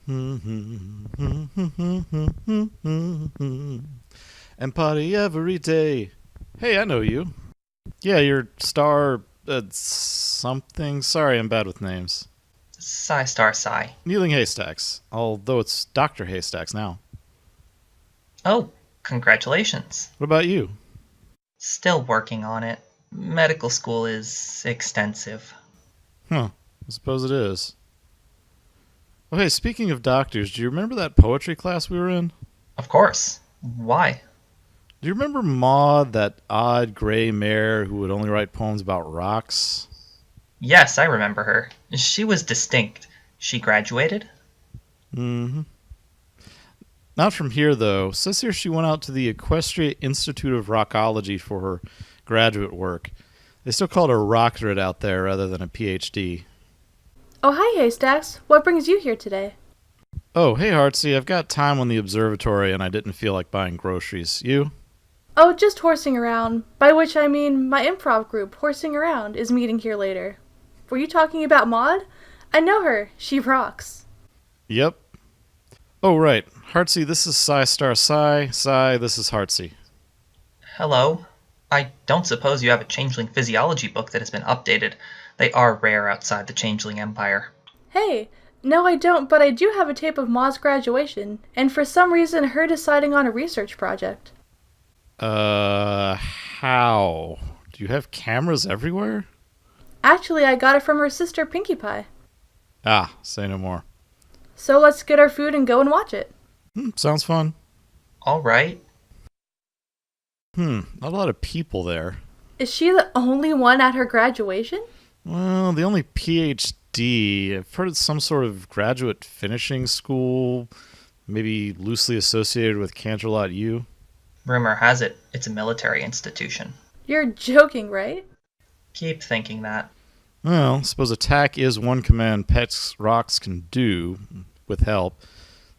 And party every day. Hey, I know you. Yeah, you're star something. Sorry, I'm bad with names. PsiStarPsi. Kneeling Haystacks, although it's Dr. Haystacks now. Oh, congratulations. What about you? Still working on it. Medical school is extensive. Huh, I suppose it is. Oh, hey, speaking of doctors, do you remember that poetry class we were in? Of course. Why? Do you remember Maud, that odd gray mare who would only write poems about rocks? Yes, I remember her. She was distinct. She graduated? Mm-hmm. Not from here, though. Says here she went out to the Equestria Institute of Rockology for her graduate work. They still call it a doctorate out there rather than a PhD. Oh, hi, Haystacks. What brings you here today? Oh, hey, Heartsy. I've got time on the observatory and I didn't feel like buying groceries. You? Oh, just horsing around. By which I mean my improv group, Horsing Around, is meeting here later. Were you talking about Maud? I know her. She rocks. Yep. Oh, right. Heartsy, this is PsiStarPsi. Psi, this is Heartsy. Hello. I don't suppose you have a changeling physiology book that has been updated. They are rare outside the changeling empire. Hey, no, I don't, but I do have a tape of Maud's graduation, and for some reason her deciding on a research project. How? Do you have cameras everywhere? Actually, I got it from her sister Pinkie Pie. Ah, say no more. So let's get our food and go and watch it. Sounds fun. All right. Not a lot of people there. Is she the only one at her graduation? Well, the only PhD, I've heard it's some sort of graduate finishing school, maybe loosely associated with Canterlot U. Rumor has it, it's a military institution. You're joking, right? Keep thinking that. Well, I suppose attack is one command pets rocks can do, with help.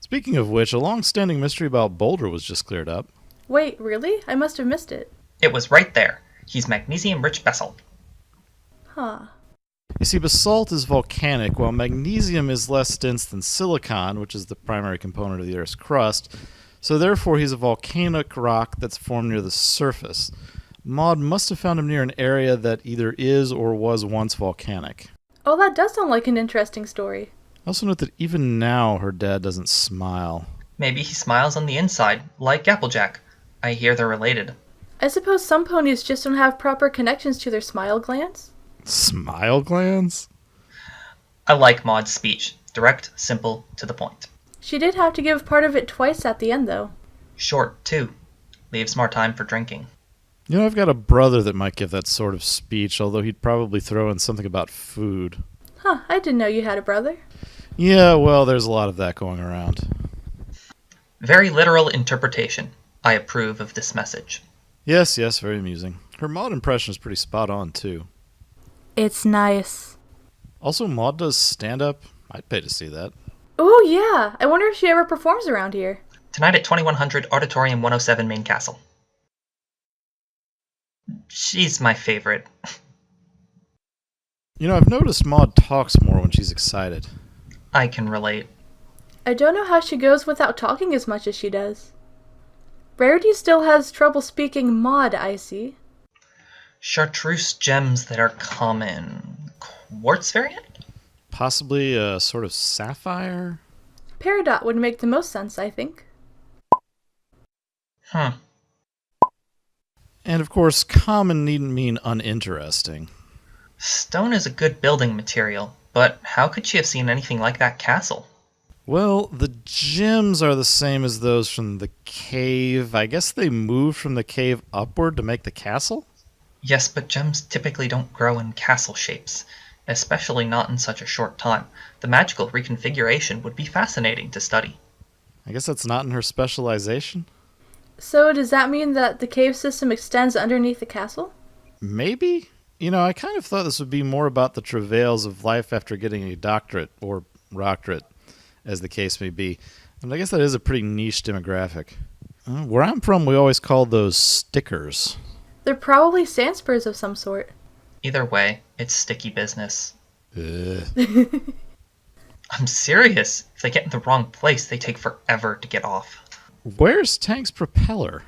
Speaking of which, a long-standing mystery about Boulder was just cleared up. Wait, really? I must have missed it. It was right there. He's magnesium-rich basalt. Huh. You see, basalt is volcanic, while magnesium is less dense than silicon, which is the primary component of the Earth's crust, so therefore he's a volcanic rock that's formed near the surface. Maud must have found him near an area that either is or was once volcanic. Oh, that does sound like an interesting story. Also note that even now her dad doesn't smile. Maybe he smiles on the inside, like Applejack. I hear they're related. I suppose some ponies just don't have proper connections to their smile glands? Smile glands? I like Maud's speech. Direct, simple, to the point. She did have to give part of it twice at the end, though. Short, too. Leaves more time for drinking. You know, I've got a brother that might give that sort of speech, although he'd probably throw in something about food. Huh, I didn't know you had a brother. Yeah, well, there's a lot of that going around. Very literal interpretation. I approve of this message. Yes, very amusing. Her Maud impression is pretty spot on, too. It's nice. Also, Maud does stand-up. I'd pay to see that. Oh, yeah. I wonder if she ever performs around here. Tonight at 2100 Auditorium 107 Main Castle. She's my favorite. You know, I've noticed Maud talks more when she's excited. I can relate. I don't know how she goes without talking as much as she does. Rarity still has trouble speaking Maud, I see. Chartreuse gems that are common. Quartz variant? Possibly a sort of sapphire? Peridot would make the most sense, I think. And of course, common needn't mean uninteresting. Stone is a good building material, but how could she have seen anything like that castle? Well, the gems are the same as those from the cave. I guess they moved from the cave upward to make the castle? Yes, but gems typically don't grow in castle shapes, especially not in such a short time. The magical reconfiguration would be fascinating to study. I guess that's not in her specialization? So does that mean that the cave system extends underneath the castle? Maybe? You know, I kind of thought this would be more about the travails of life after getting a doctorate, or roctorate, as the case may be. And I guess that is a pretty niche demographic. Where I'm from, we always call those stickers. They're probably sandspurs of some sort. Either way, it's sticky business. Ugh. I'm serious. If they get in the wrong place, they take forever to get off. Where's Tank's propeller?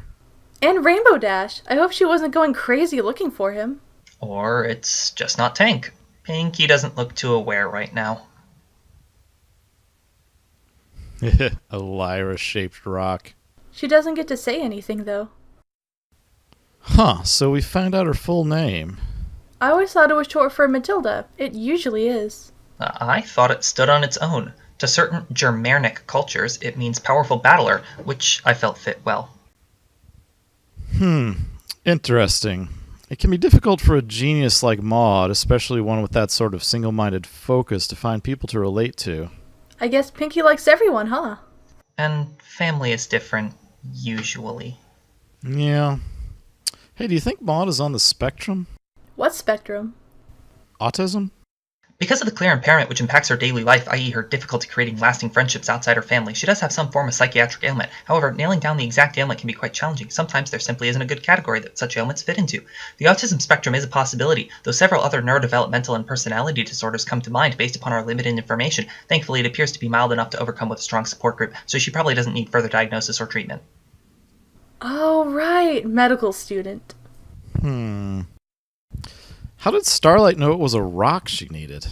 And Rainbow Dash. I hope she wasn't going crazy looking for him. Or it's just not Tank. Pinky doesn't look too aware right now. A lyra-shaped rock. She doesn't get to say anything, though. Huh, so we found out her full name. I always thought it was short for Matilda. It usually is. I thought it stood on its own. To certain Germanic cultures, it means powerful battler, which I felt fit well. Interesting. It can be difficult for a genius like Maud, especially one with that sort of single-minded focus, to find people to relate to. I guess Pinky likes everyone, huh? And family is different, usually. Yeah. Hey, do you think Maud is on the spectrum? What spectrum? Autism? Because of the clear impairment which impacts her daily life, i.e. her difficulty creating lasting friendships outside her family, she does have some form of psychiatric ailment. However, nailing down the exact ailment can be quite challenging. Sometimes there simply isn't a good category that such ailments fit into. The autism spectrum is a possibility, though several other neurodevelopmental and personality disorders come to mind based upon our limited information. Thankfully, it appears to be mild enough to overcome with a strong support group, so she probably doesn't need further diagnosis or treatment. Oh, right. Medical student. How did Starlight know it was a rock she needed?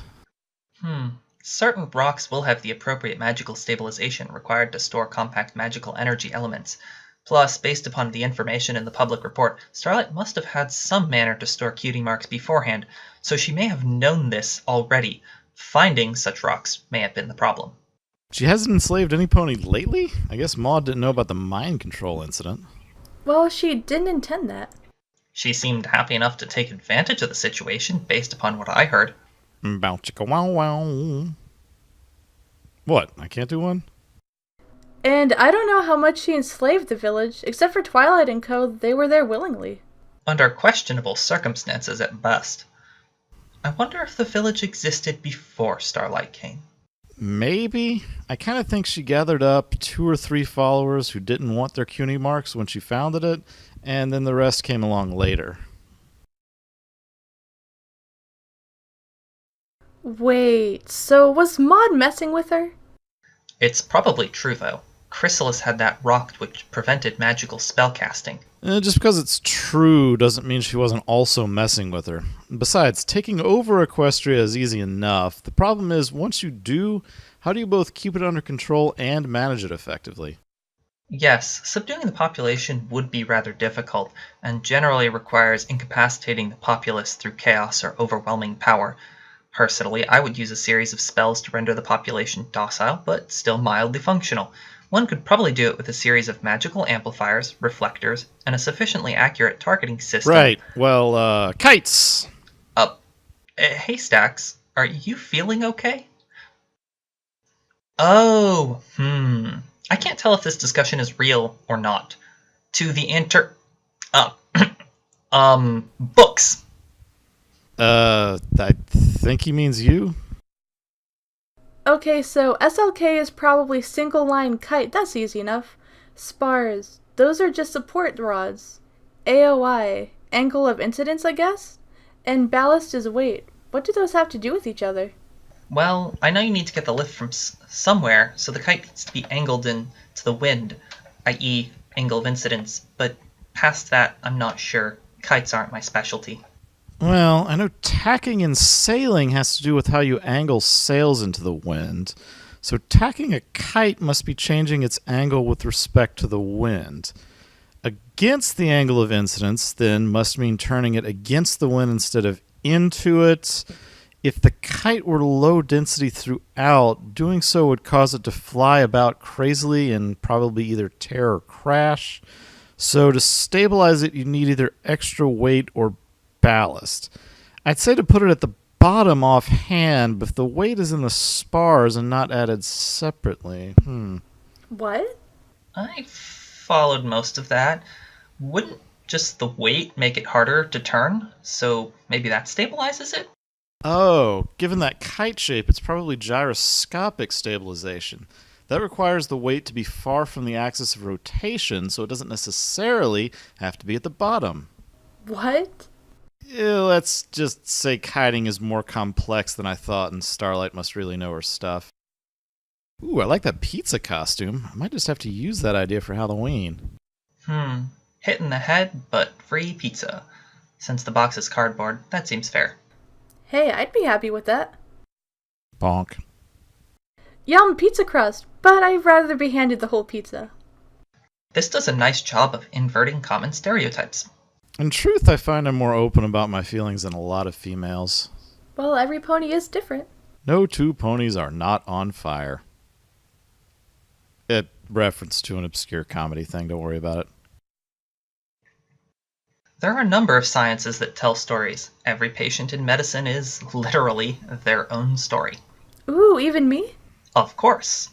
Certain rocks will have the appropriate magical stabilization required to store compact magical energy elements. Plus, based upon the information in the public report, Starlight must have had some manner to store cutie marks beforehand, so she may have known this already. Finding such rocks may have been the problem. She hasn't enslaved any pony lately? I guess Maud didn't know about the mind control incident. Well, she didn't intend that. She seemed happy enough to take advantage of the situation, based upon what I heard. Bow chicka wow wow. What? I can't do one? And I don't know how much she enslaved the village, except for Twilight and Co. They were there willingly. Under questionable circumstances at best. I wonder if the village existed before Starlight came. Maybe. I kind of think she gathered up 2 or 3 followers who didn't want their cutie marks when she founded it, and then the rest came along later. Wait, so was Maud messing with her? It's probably true, though. Chrysalis had that rock which prevented magical spellcasting. Just because it's true doesn't mean she wasn't also messing with her. Besides, taking over Equestria is easy enough. The problem is, once you do, how do you both keep it under control and manage it effectively? Yes, subduing the population would be rather difficult, and generally requires incapacitating the populace through chaos or overwhelming power. Personally, I would use a series of spells to render the population docile, but still mildly functional. One could probably do it with a series of magical amplifiers, reflectors, and a sufficiently accurate targeting system. Right, well, kites! Haystacks, are you feeling okay? Oh, I can't tell if this discussion is real or not. To the books. I think he means you? Okay, so SLK is probably single line kite, that's easy enough. Spars, those are just support rods. AOI, angle of incidence, I guess? And ballast is weight. What do those have to do with each other? Well, I know you need to get the lift from somewhere, so the kite needs to be angled into the wind, i.e. angle of incidence, but past that, I'm not sure. Kites aren't my specialty. Well, I know tacking and sailing has to do with how you angle sails into the wind. So tacking a kite must be changing its angle with respect to the wind. Against the angle of incidence, then, must mean turning it against the wind instead of into it. If the kite were low density throughout, doing so would cause it to fly about crazily and probably either tear or crash. So to stabilize it, you need either extra weight or ballast. I'd say to put it at the bottom offhand, but if the weight is in the spars and not added separately. What? I followed most of that. Wouldn't just the weight make it harder to turn? So maybe that stabilizes it? Oh, given that kite shape, it's probably gyroscopic stabilization. That requires the weight to be far from the axis of rotation, so it doesn't necessarily have to be at the bottom. What? Let's just say kiting is more complex than I thought, and Starlight must really know her stuff. Ooh, I like that pizza costume. I might just have to use that idea for Halloween. Hit in the head, but free pizza. Since the box is cardboard, that seems fair. Hey, I'd be happy with that. Bonk. Yum, pizza crust, but I'd rather be handed the whole pizza. This does a nice job of inverting common stereotypes. In truth, I find I'm more open about my feelings than a lot of females. Well, every pony is different. No two ponies are not on fire. It reference to an obscure comedy thing, don't worry about it. There are a number of sciences that tell stories. Every patient in medicine is literally their own story. Ooh, even me? Of course.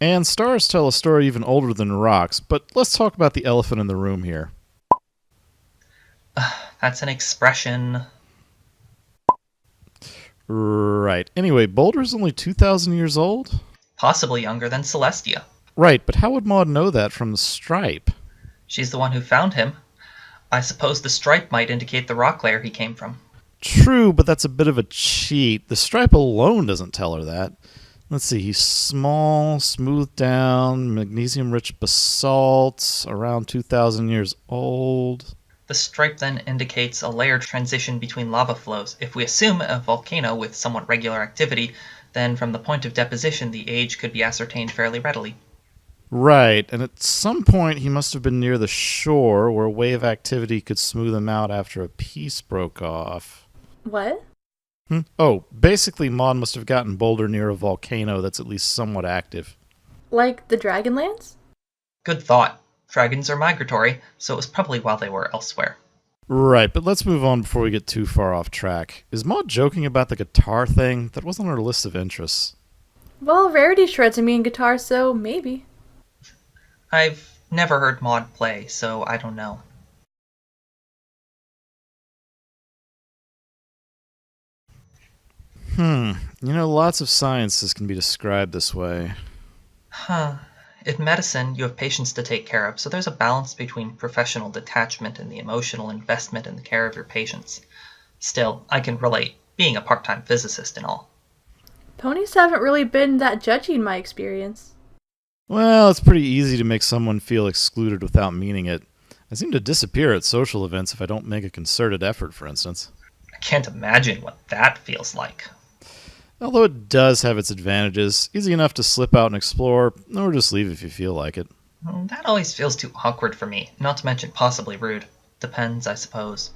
And stars tell a story even older than rocks, but let's talk about the elephant in the room here. That's an expression. Right. Anyway, Boulder's only 2,000 years old? Possibly younger than Celestia. Right, but how would Maud know that from the stripe? She's the one who found him. I suppose the stripe might indicate the rock layer he came from. True, but that's a bit of a cheat. The stripe alone doesn't tell her that. Let's see, he's small, smoothed down, magnesium-rich basalt, around 2,000 years old. The stripe then indicates a layered transition between lava flows. If we assume a volcano with somewhat regular activity, then from the point of deposition the age could be ascertained fairly readily. Right, and at some point he must have been near the shore where wave activity could smooth him out after a piece broke off. What? Oh, basically Maud must have gotten Boulder near a volcano that's at least somewhat active. Like the Dragonlance? Good thought. Dragons are migratory, so it was probably while they were elsewhere. Right, but let's move on before we get too far off track. Is Maud joking about the guitar thing? That wasn't on her list of interests. Well, Rarity shreds a mean guitar, so maybe. I've never heard Maud play, so I don't know. Lots of sciences can be described this way. In medicine, you have patients to take care of, so there's a balance between professional detachment and the emotional investment in the care of your patients. Still, I can relate, being a part-time physicist and all. Ponies haven't really been that judgy in my experience. Well, it's pretty easy to make someone feel excluded without meaning it. I seem to disappear at social events if I don't make a concerted effort, for instance. I can't imagine what that feels like. Although it does have its advantages, easy enough to slip out and explore, or just leave if you feel like it. That always feels too awkward for me, not to mention possibly rude. Depends, I suppose.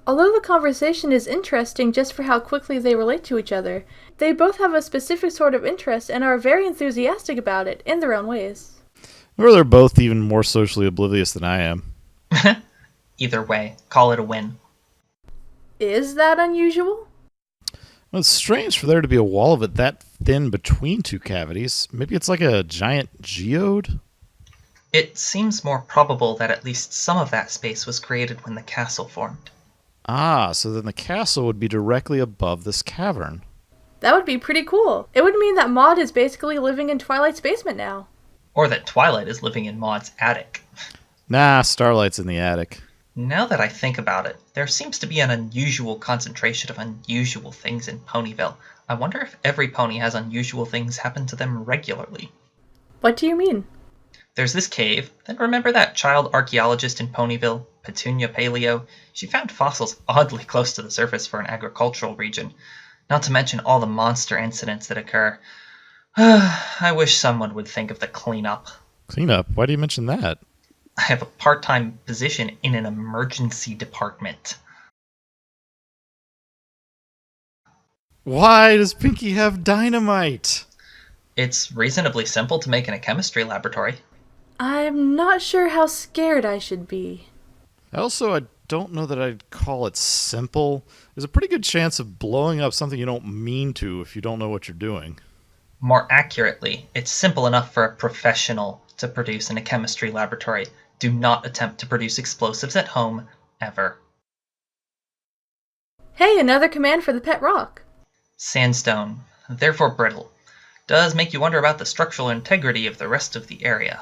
Although the conversation is interesting just for how quickly they relate to each other, they both have a specific sort of interest and are very enthusiastic about it in their own ways. Or they're both even more socially oblivious than I am. Either way, call it a win. Is that unusual? Well, it's strange for there to be a wall of it that thin between two cavities. Maybe it's like a giant geode? It seems more probable that at least some of that space was created when the castle formed. Ah, so then the castle would be directly above this cavern. That would be pretty cool. It would mean that Maud is basically living in Twilight's basement now. Or that Twilight is living in Maud's attic. Nah, Starlight's in the attic. Now that I think about it, there seems to be an unusual concentration of unusual things in Ponyville. I wonder if every pony has unusual things happen to them regularly. What do you mean? There's this cave, then remember that child archaeologist in Ponyville, Petunia Paleo? She found fossils oddly close to the surface for an agricultural region, not to mention all the monster incidents that occur. I wish someone would think of the cleanup. Cleanup? Why do you mention that? I have a part-time position in an emergency department. Why does Pinky have dynamite? It's reasonably simple to make in a chemistry laboratory. I'm not sure how scared I should be. Also, I don't know that I'd call it simple. There's a pretty good chance of blowing up something you don't mean to if you don't know what you're doing. More accurately, it's simple enough for a professional to produce in a chemistry laboratory. Do not attempt to produce explosives at home, ever. Hey, another command for the pet rock. Sandstone, therefore brittle. Does make you wonder about the structural integrity of the rest of the area.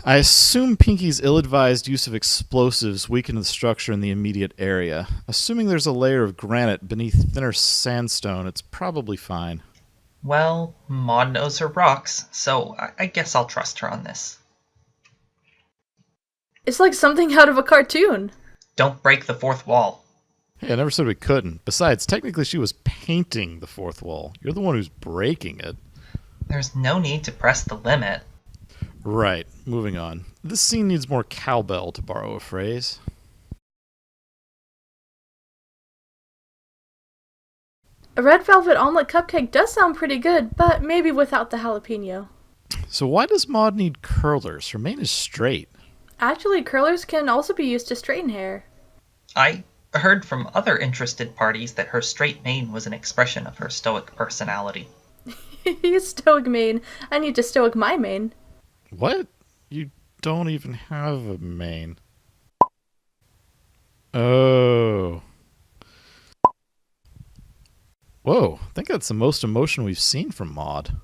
I assume Pinky's ill-advised use of explosives weakened the structure in the immediate area. Assuming there's a layer of granite beneath thinner sandstone, it's probably fine. Well, Maud knows her rocks, so I guess I'll trust her on this. It's like something out of a cartoon. Don't break the fourth wall. Hey, I never said we couldn't. Besides, technically she was painting the fourth wall. You're the one who's breaking it. There's no need to press the limit. Right, moving on. This scene needs more cowbell, to borrow a phrase. A red velvet omelet cupcake does sound pretty good, but maybe without the jalapeno. So why does Maud need curlers? Her mane is straight. Actually, curlers can also be used to straighten hair. I heard from other interested parties that her straight mane was an expression of her stoic personality. He's stoic mane. I need to stoic my mane. What? You don't even have a mane. Oh. Whoa, I think that's the most emotion we've seen from Maud.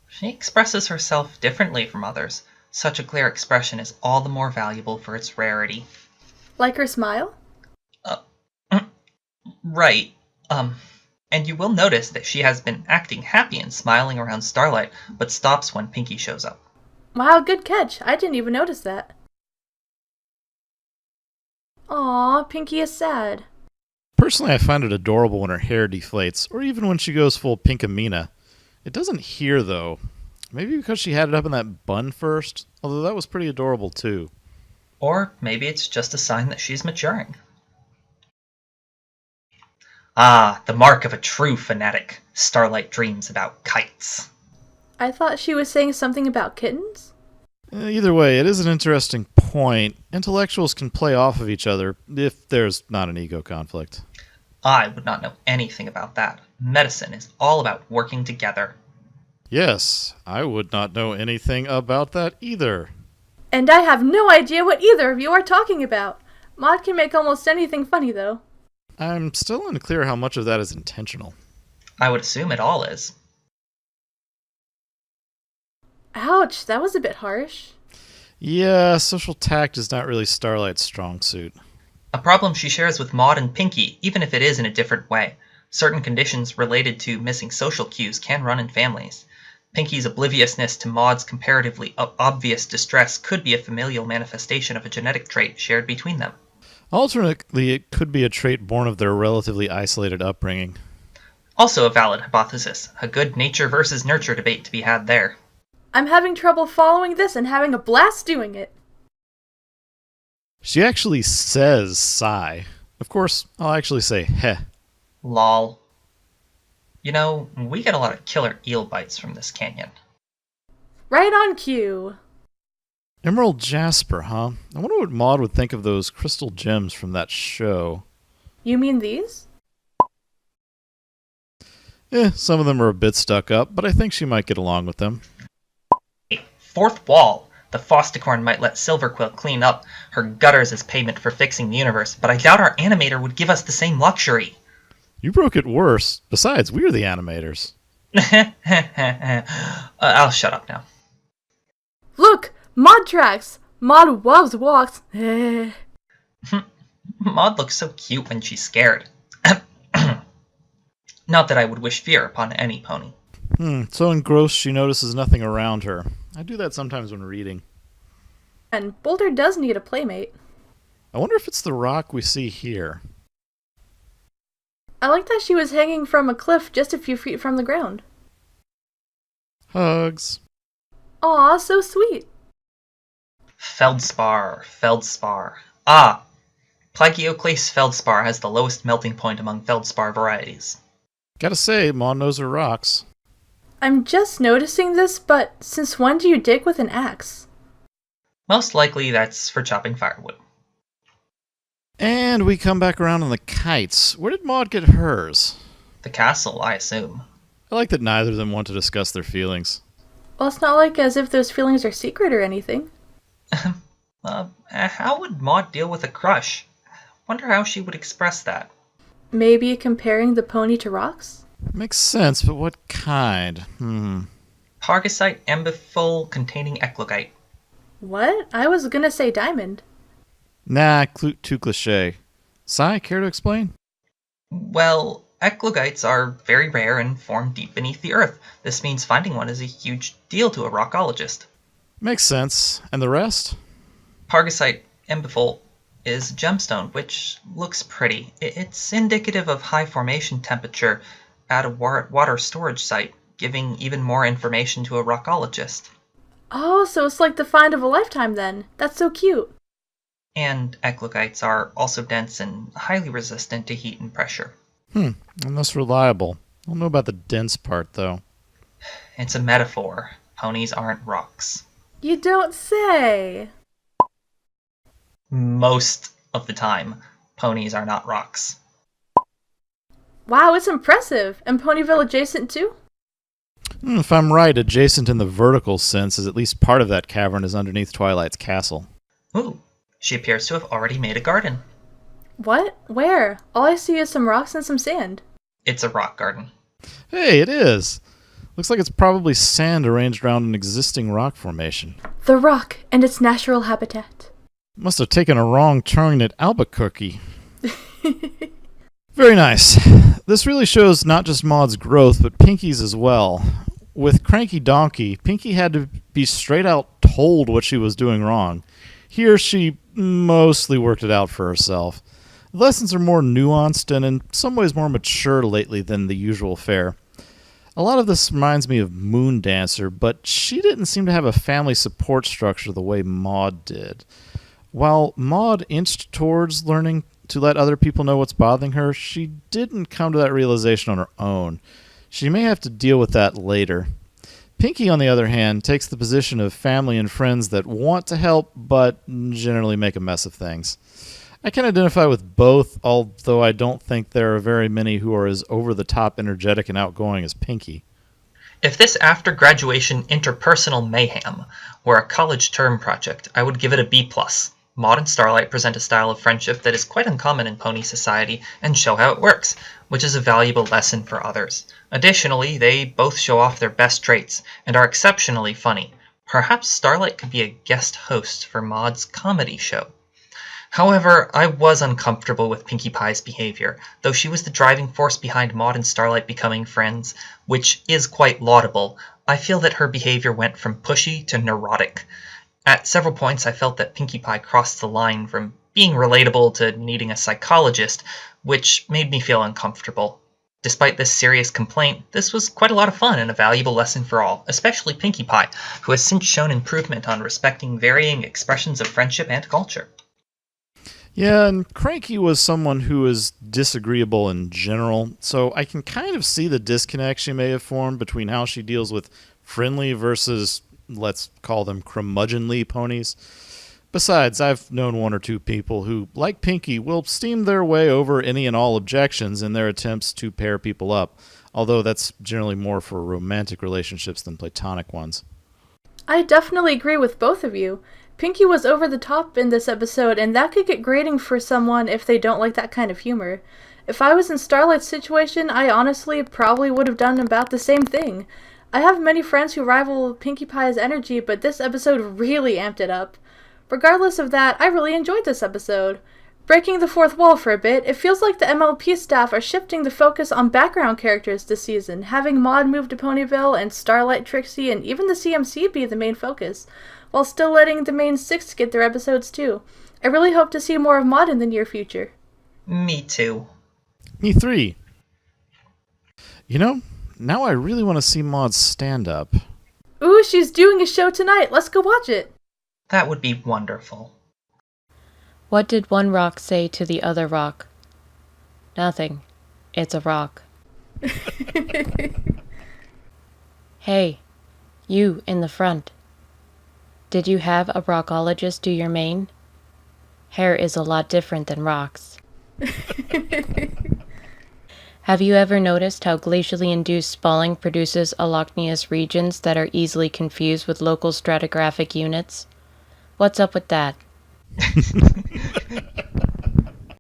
She expresses herself differently from others. Such a clear expression is all the more valuable for its rarity. Like her smile? Right. And you will notice that she has been acting happy and smiling around Starlight, but stops when Pinky shows up. Wow, good catch. I didn't even notice that. Aw, Pinky is sad. Personally, I find it adorable when her hair deflates, or even when she goes full Pinkamena. It doesn't here, though. Maybe because she had it up in that bun first, although that was pretty adorable, too. Or maybe it's just a sign that she's maturing. Ah, the mark of a true fanatic. Starlight dreams about kites. I thought she was saying something about kittens? Either way, it is an interesting point. Intellectuals can play off of each other if there's not an ego conflict. I would not know anything about that. Medicine is all about working together. Yes, I would not know anything about that either. And I have no idea what either of you are talking about. Maud can make almost anything funny, though. I'm still unclear how much of that is intentional. I would assume it all is. Ouch, that was a bit harsh. Yeah, social tact is not really Starlight's strong suit. A problem she shares with Maud and Pinky, even if it is in a different way. Certain conditions related to missing social cues can run in families. Pinky's obliviousness to Maud's comparatively obvious distress could be a familial manifestation of a genetic trait shared between them. Alternately, it could be a trait born of their relatively isolated upbringing. Also a valid hypothesis. A good nature versus nurture debate to be had there. I'm having trouble following this and having a blast doing it. She actually says sigh. Of course, I'll actually say heh. Lol. You know, we get a lot of killer eel bites from this canyon. Right on cue. Emerald Jasper, huh? I wonder what Maud would think of those crystal gems from that show. You mean these? Some of them are a bit stuck up, but I think she might get along with them. Fourth wall. The Fosticorn might let Silverquill clean up her gutters as payment for fixing the universe, but I doubt our animator would give us the same luxury. You broke it worse. Besides, we're the animators. I'll shut up now. Look! Maud tracks! Maud loves walks. Maud looks so cute when she's scared. Not that I would wish fear upon any pony. So engrossed she notices nothing around her. I do that sometimes when reading. And Boulder does need a playmate. I wonder if it's the rock we see here. I like that she was hanging from a cliff just a few feet from the ground. Hugs. Aw, so sweet. Feldspar. Ah! Plagioclase feldspar has the lowest melting point among feldspar varieties. Gotta say, Maud knows her rocks. I'm just noticing this, but since when do you dig with an axe? Most likely that's for chopping firewood. And we come back around on the kites. Where did Maud get hers? The castle, I assume. I like that neither of them want to discuss their feelings. Well, it's not like as if those feelings are secret or anything. How would Maud deal with a crush? Wonder how she would express that. Maybe comparing the pony to rocks? Makes sense, but what kind? Pargasite ambifol containing eclogite. What? I was gonna say diamond. Nah, too cliche. Sai, care to explain? Well, Eclogites are very rare and form deep beneath the earth. This means finding one is a huge deal to a rockologist. Makes sense. And the rest? Pargasite embifol is a gemstone, which looks pretty. It's indicative of high formation temperature at a water storage site, giving even more information to a rockologist. Oh, so it's like the find of a lifetime then. That's so cute. And eclogites are also dense and highly resistant to heat and pressure. And less reliable. I don't know about the dense part, though. It's a metaphor. Ponies aren't rocks. You don't say. Most of the time, ponies are not rocks. Wow, it's impressive. And Ponyville adjacent too? If I'm right, adjacent in the vertical sense is at least part of that cavern is underneath Twilight's castle. Ooh, she appears to have already made a garden. What? Where? All I see is some rocks and some sand. It's a rock garden. Hey, it is. Looks like it's probably sand arranged around an existing rock formation. The rock and its natural habitat. Must have taken a wrong turn at Albuquerque. Very nice. This really shows not just Maud's growth, but Pinky's as well. With Cranky Donkey, Pinky had to be straight out told what she was doing wrong. Here, she mostly worked it out for herself. The lessons are more nuanced and in some ways more mature lately than the usual fare. A lot of this reminds me of Moon Dancer, but she didn't seem to have a family support structure the way Maud did. While Maud inched towards learning to let other people know what's bothering her, she didn't come to that realization on her own. She may have to deal with that later. Pinky, on the other hand, takes the position of family and friends that want to help, but generally make a mess of things. I can identify with both, although I don't think there are very many who are as over-the-top energetic and outgoing as Pinky. If this after-graduation interpersonal mayhem were a college term project, I would give it a B+. Maud and Starlight present a style of friendship that is quite uncommon in pony society and show how it works, which is a valuable lesson for others. Additionally, they both show off their best traits and are exceptionally funny. Perhaps Starlight could be a guest host for Maud's comedy show. However, I was uncomfortable with Pinkie Pie's behavior, though she was the driving force behind Maud and Starlight becoming friends, which is quite laudable. I feel that her behavior went from pushy to neurotic. At several points I felt that Pinkie Pie crossed the line from being relatable to needing a psychologist, which made me feel uncomfortable. Despite this serious complaint, this was quite a lot of fun and a valuable lesson for all, especially Pinkie Pie, who has since shown improvement on respecting varying expressions of friendship and culture. Yeah, and Cranky was someone who is disagreeable in general, so I can kind of see the disconnect she may have formed between how she deals with friendly versus, let's call them curmudgeonly ponies. Besides, I've known one or two people who, like Pinky, will steam their way over any and all objections in their attempts to pair people up, although that's generally more for romantic relationships than platonic ones. I definitely agree with both of you. Pinky was over the top in this episode, and that could get grating for someone if they don't like that kind of humor. If I was in Starlight's situation, I honestly probably would have done about the same thing. I have many friends who rival Pinkie Pie's energy, but this episode really amped it up. Regardless of that, I really enjoyed this episode. Breaking the fourth wall for a bit, it feels like the MLP staff are shifting the focus on background characters this season, having Maud move to Ponyville and Starlight, Trixie, and even the CMC be the main focus, while still letting the main six get their episodes too. I really hope to see more of Maud in the near future. Me too. Me three. You know, now I really want to see Maud's stand-up. Ooh, she's doing a show tonight. Let's go watch it. That would be wonderful. What did one rock say to the other rock? Nothing. It's a rock. Hey, you in the front. Did you have a rockologist do your mane? Hair is a lot different than rocks. Have you ever noticed how glacially induced spalling produces allochnious regions that are easily confused with local stratigraphic units? What's up with that?